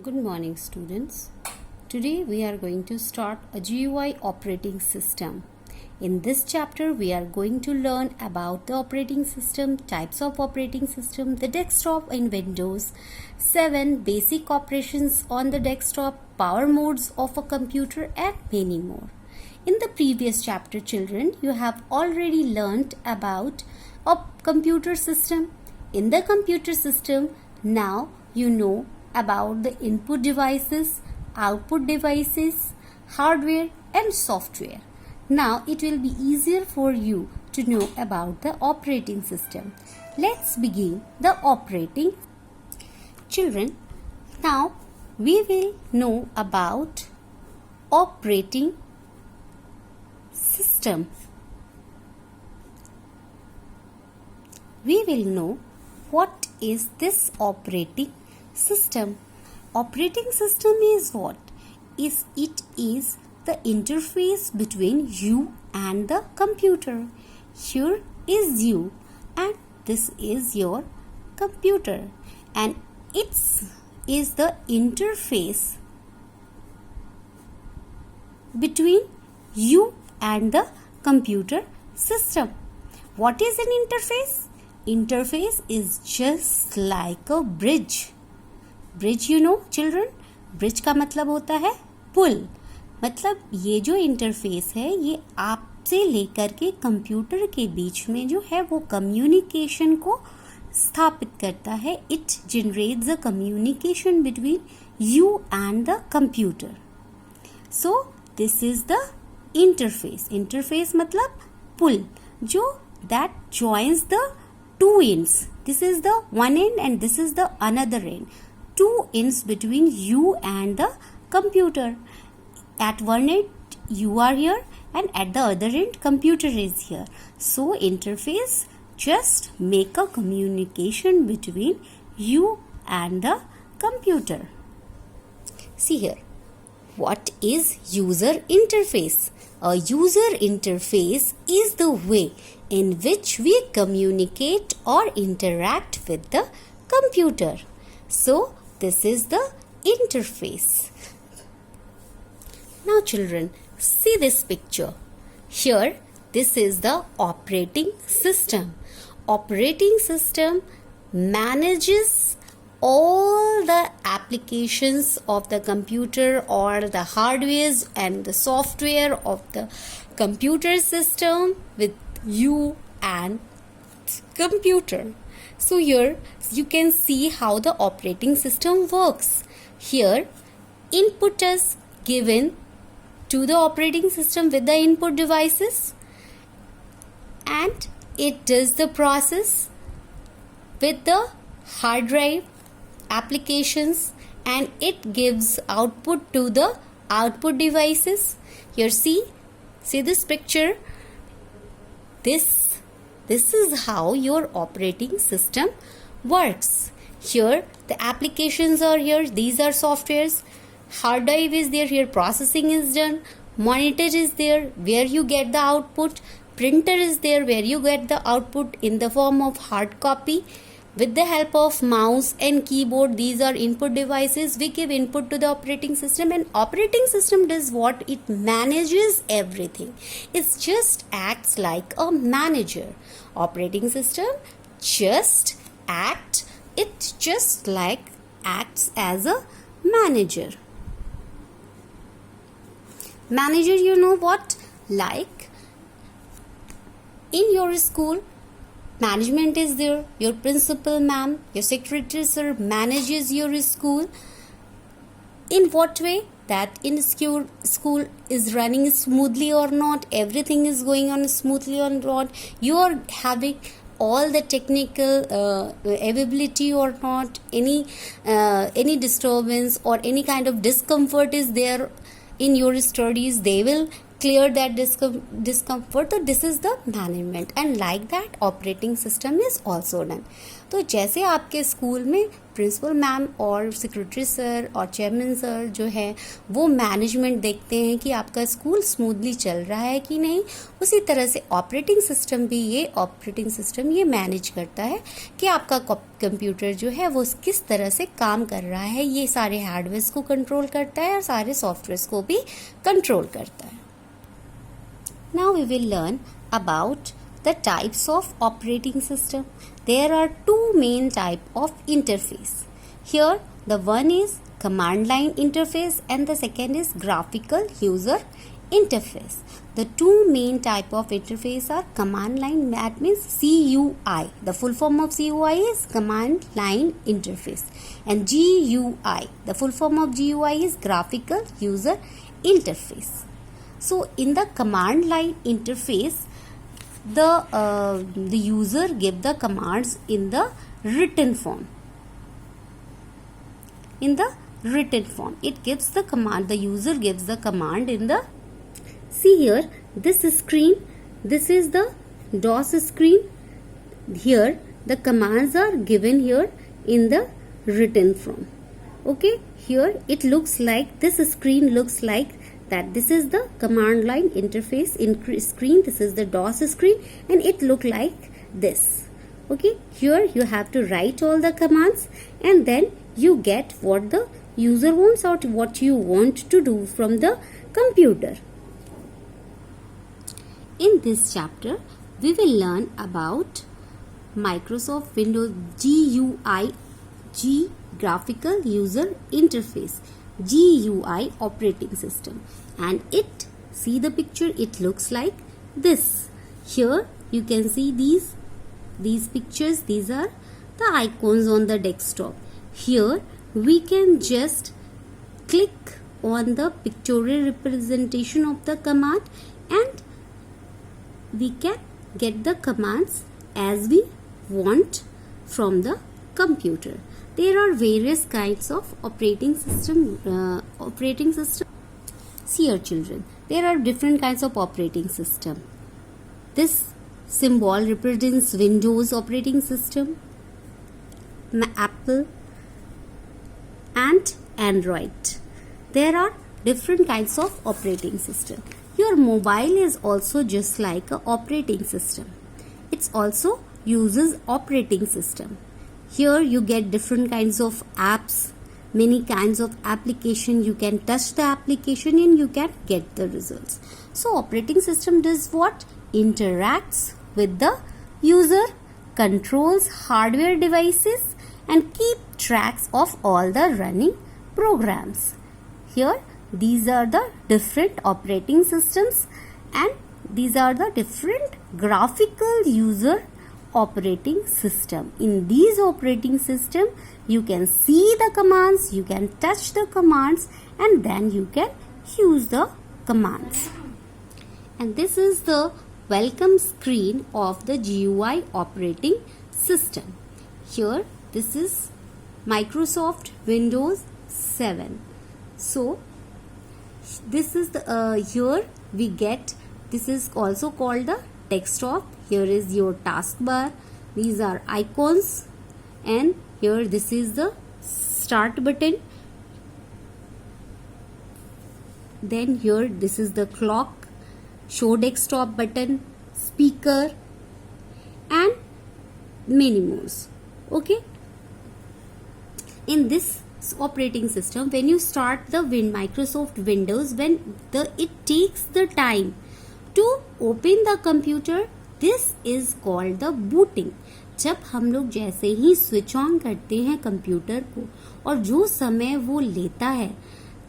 Good morning, students. Today we are going to start a GUI operating system. In this chapter, we are going to learn about the operating system, types of operating system, the desktop in Windows 7, basic operations on the desktop, power modes of a computer, and many more. In the previous chapter, children, you have already learned about a computer system. In the computer system, now you know about the input devices, output devices, hardware and software. Now it will be easier for you to know about the operating system. Let's begin the operating. Children, now we will know about operating system. We will know what is this operating system. Operating system is what? It is the interface between you and the computer. Here is you and this is your computer, and it is the interface between you and the computer system. What is an interface? Interface is just like a bridge. Bridge you know children, bridge का मतलब होता है पुल. मतलब ये जो interface है ये आपसे लेकर के कंप्यूटर के बीच में जो है वो कम्युनिकेशन को स्थापित करता है. It generates a communication between you and the computer. So this is the interface. Interface मतलब पुल जो that joins the two ends. This is the one end and this is the another end. Two ends between you and the computer. At one end you are here and at the other end computer is here. So interface just make a communication between you and the computer. See here. What is user interface? A user interface is the way in which we communicate or interact with the computer. So this is the interface. Now children, see this picture. Here, this is the operating system. Operating system manages all the applications of the computer or the hardware and the software of the computer system with you and computer. So here you can see how the operating system works. Here input is given to the operating system with the input devices and it does the process with the hard drive applications and it gives output to the output devices. Here see this picture. This is how your operating system works. Here the applications are here. These are softwares. Hard drive is there. Here processing is done. Monitor is there where you get the output. Printer is there where you get the output in the form of hard copy. With the help of mouse and keyboard, these are input devices. We give input to the operating system and operating system does what? It manages everything. It just acts like a manager. Operating system just acts as a manager. Manager, you know what? Like in your school, management is there. Your principal ma'am, your secretary sir manages your school. In what way? That in school is running smoothly or not, everything is going on smoothly or not, you are having all the technical availability or not, any disturbance or any kind of discomfort is there in your studies, they will clear that discomfort. तो this is the management and like that operating system is also done. तो जैसे आपके school में principal ma'am और secretary sir और chairman sir जो है वो मैनेजमेंट देखते हैं कि आपका स्कूल स्मूथली चल रहा है कि नहीं, उसी तरह से ऑपरेटिंग सिस्टम ये मैनेज करता है कि आपका कंप्यूटर जो है वो किस तरह से काम कर रहा है. ये सारे हार्डवेयर को कंट्रोल करता है और सारे सॉफ्टवेयर को भी कंट्रोल करता है. Now we will learn about the types of operating system. There are two main type of interface. Here the one is command line interface and the second is graphical user interface. The two main type of interface are command line, that means CUI. The full form of CUI is command line interface, and GUI, the full form of GUI is graphical user interface. So in the command line interface, the user give the commands in the written form. In the written form, it gives the command. The user gives the command in the. See here, this screen. This is the DOS screen. Here, the commands are given here in the written form. Okay, here it looks like this screen looks like that. This is the command line interface in screen. This is the DOS screen and it look like this. Okay, here you have to write all the commands and then you get what the user wants or what you want to do from the computer. In this chapter we will learn about Microsoft Windows GUI, graphical user interface, GUI operating system, and it, see the picture, it looks like this. Here you can see these pictures. These are the icons on the desktop. Here we can just click on the pictorial representation of the command and we can get the commands as we want from the computer. There are various kinds of operating system. See here children, there are different kinds of operating system. This symbol represents Windows operating system, Apple and Android. There are different kinds of operating system. Your mobile is also just like a operating system. It also uses operating system. Here you get different kinds of apps, many kinds of application. You can touch the application and you can get the results. So operating system does what? Interacts with the user, controls hardware devices and keep tracks of all the running programs. Here these are the different operating systems and these are the different graphical user operating system. In these operating system you can see the commands, you can touch the commands and then you can use the commands. And this is the welcome screen of the GUI operating system. Here this is Microsoft Windows 7. So this is the here we get, this is also called the desktop. Here is your taskbar, these are icons and here this is the start button. Then here this is the clock, show desktop button, speaker and many more. Okay, in this operating system, when you start the Microsoft Windows, when it takes the time to open the computer, this is called the booting. जब हम लोग जैसे ही switch on करते हैं computer को और जो समय वो लेता है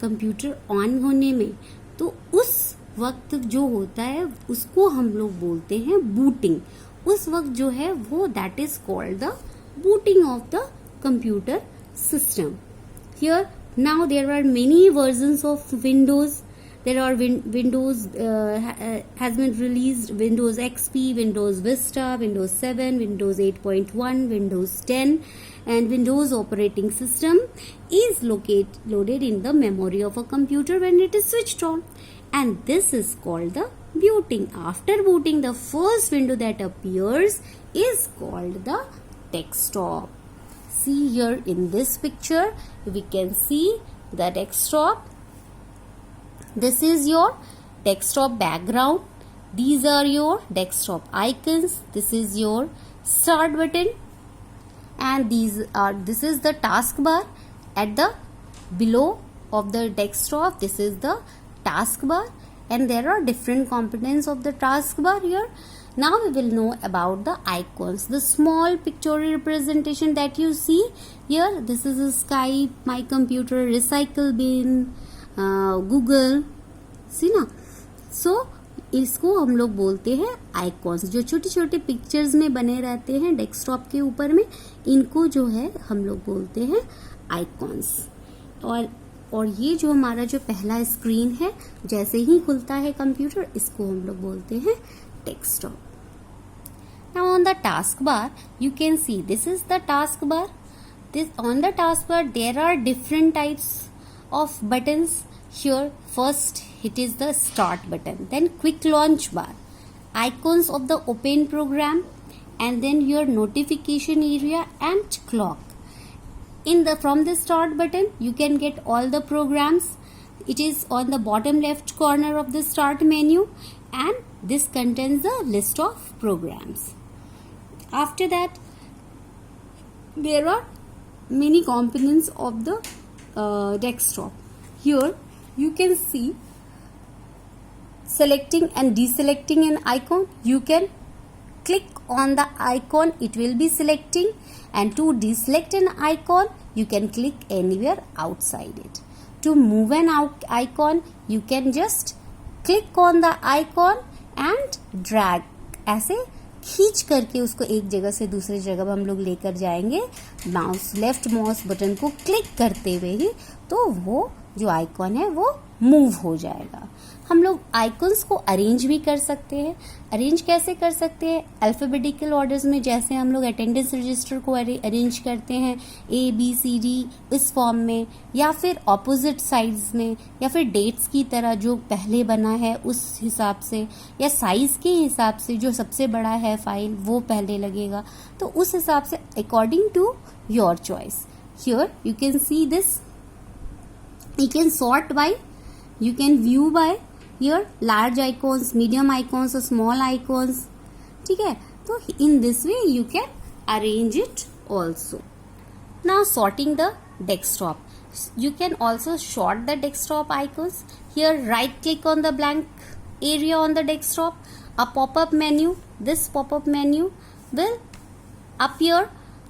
कंप्यूटर ऑन होने में, तो उस वक्त जो होता है उसको हम लोग बोलते हैं बूटिंग. उस वक्त जो है वो that is called the booting of the computer system. Here now there are many versions of Windows. there are Windows has been released, Windows XP, Windows Vista, Windows 7, Windows 8.1, Windows 10, and Windows operating system is loaded in the memory of a computer when it is switched on, and this is called the booting. After booting, the first window that appears is called the desktop. See here in this picture, we can see the desktop. This is your desktop background. These are your desktop icons. This is your start button, and this is the taskbar at the below of the desktop. This is the taskbar, and there are different components of the taskbar here. Now we will know about the icons. The small pictorial representation that you see here, this is a Skype, my computer, recycle bin, Google, सी ना. सो इसको हम लोग बोलते हैं icons. जो छोटे छोटे pictures में बने रहते हैं डेस्कटॉप के ऊपर में, इनको जो है हम लोग बोलते हैं आइकॉन्स. और ये जो हमारा जो पहला स्क्रीन है, जैसे ही खुलता है कंप्यूटर, इसको हम लोग बोलते हैं desktop. Now on the taskbar, you can see this is the taskbar. On the taskbar there are different types of buttons. Here first it is the start button, then quick launch bar, icons of the open program, and then your notification area and clock. From the start button you can get all the programs. It is on the bottom left corner of the start menu, and this contains the list of programs. After that, there are many components of the desktop. Here you can see selecting and deselecting an icon. You can click on the icon, it will be selecting, and to deselect an icon you can click anywhere outside it. To move an icon, you can just click on the icon and drag. ऐसे खींच करके उसको एक जगह से दूसरी जगह हम लोग लेकर जाएंगे लेफ्ट माउस बटन को क्लिक करते हुए ही, तो वो जो आइकॉन है वो मूव हो जाएगा. हम लोग आइकॉन्स को अरेंज भी कर सकते हैं. अरेंज कैसे कर सकते हैं? अल्फाबेटिकल ऑर्डर्स में, जैसे हम लोग अटेंडेंस रजिस्टर को अरेंज करते हैं ABCD इस फॉर्म में, या फिर ऑपोजिट साइड्स में, या फिर डेट्स की तरह जो पहले बना है उस हिसाब से, या साइज के हिसाब से जो सबसे बड़ा है फाइल वो पहले लगेगा. तो उस हिसाब से according to your choice. Here you can see this. You can sort by, you can view by here large icons, medium icons, or small icons. ठीक है, तो in this way you can arrange it also. Now sorting the desktop. You can also sort the desktop icons. Here right click on the blank area on the desktop. A pop-up menu. This pop-up menu will appear.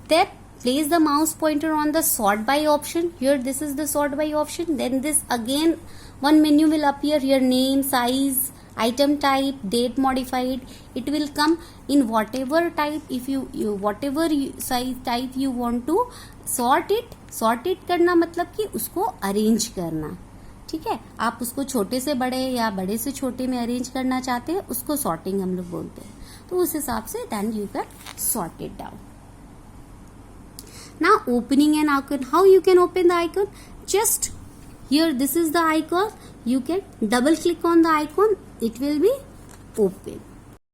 Then place the mouse pointer on the sort by option. Here this is the sort by option. Then this again one menu will appear here, name, size, item type, date modified. It will come in whatever type. If you whatever size type you want to sort it करना मतलब कि उसको arrange करना. ठीक है, आप उसको छोटे से बड़े या बड़े से छोटे में अरेंज करना चाहते हैं, उसको सॉर्टिंग हम लोग बोलते हैं. तो उस हिसाब से then you can sort it down. Now opening an icon. How you can open the icon? Just here this is the icon. You can double click on the icon. It will be open.